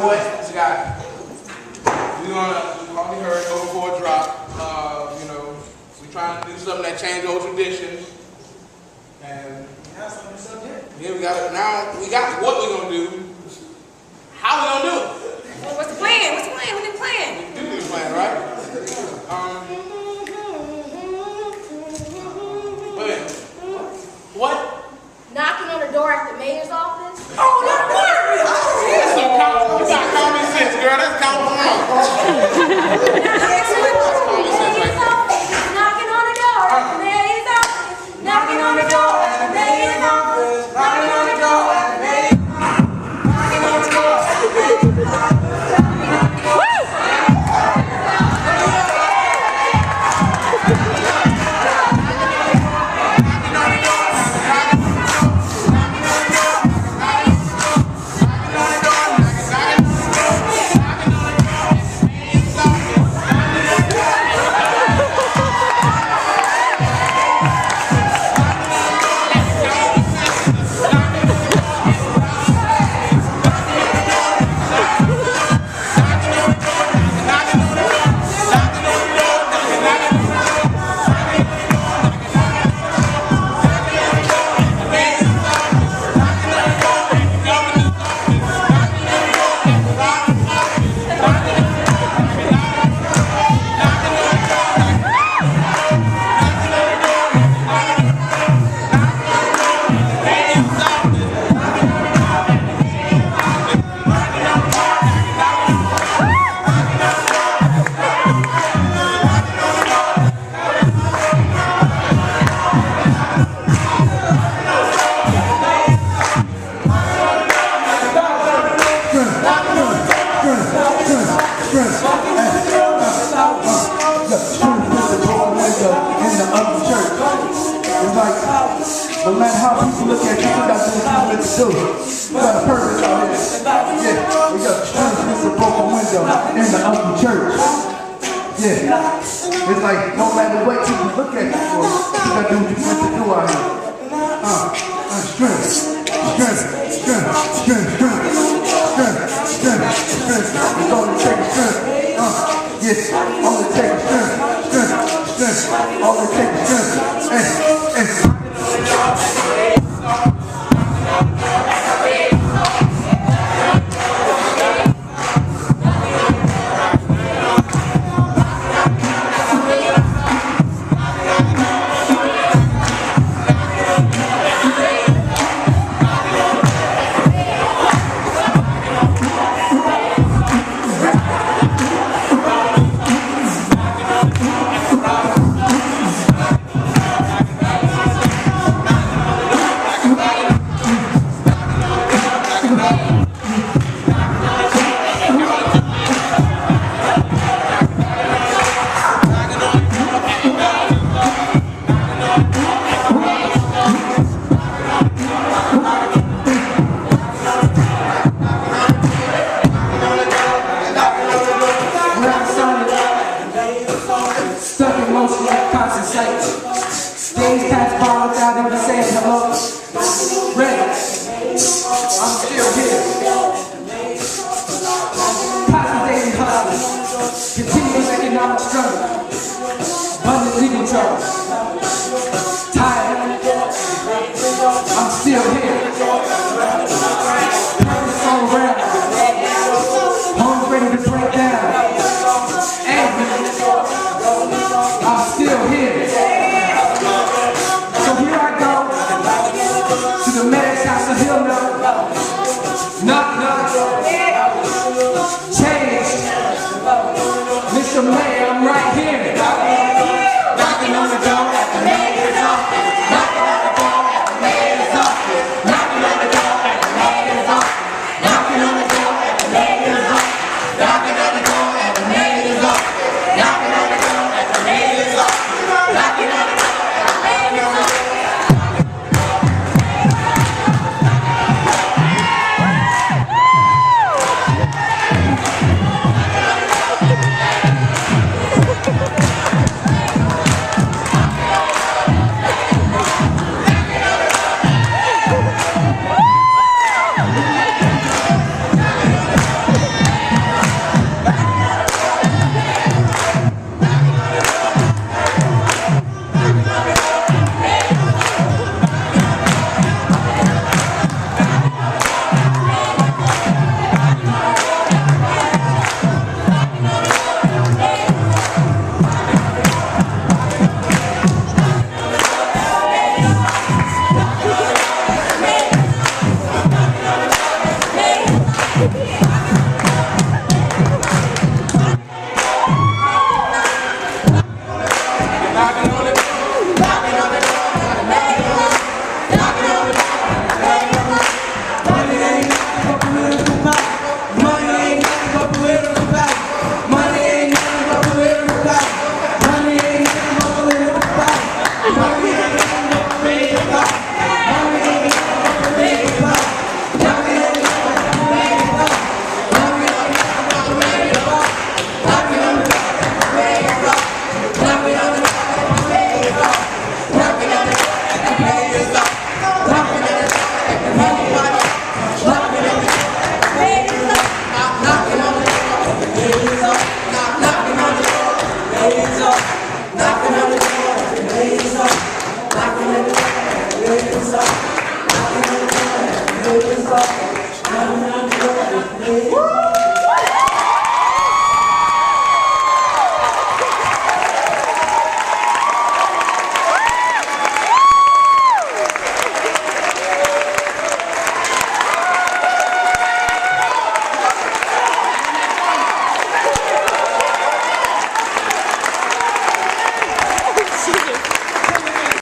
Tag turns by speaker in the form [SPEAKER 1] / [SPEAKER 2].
[SPEAKER 1] voice. We're already heard over for a drop. You know, we're trying to do something that change old traditions. And yeah, we got what we're gonna do. How we gonna do it?
[SPEAKER 2] Well, what's the plan? What's the plan? What's the plan?
[SPEAKER 1] We do need a plan, right? What?
[SPEAKER 2] Knocking on the door at the mayor's office?
[SPEAKER 1] Oh, not worry! You got common sense, girl. That's common sense.
[SPEAKER 2] Knocking on the door at the mayor's office. Knocking on the door at the mayor's office. Knocking on the door at the mayor's office. Knocking on the door at the mayor's office.
[SPEAKER 3] No matter how people look at you, you got something to do. We got a purpose out here. Yeah, we got strength against a broken window in the ugly church. Yeah, it's like no matter what people look at you for, you got to do what you meant to do out here. Strength, strength, strength, strength, strength, strength, strength, strength. It's only taking strength. Yes, only taking strength, strength, strength, only taking strength.
[SPEAKER 4] To the man's house, so he'll know.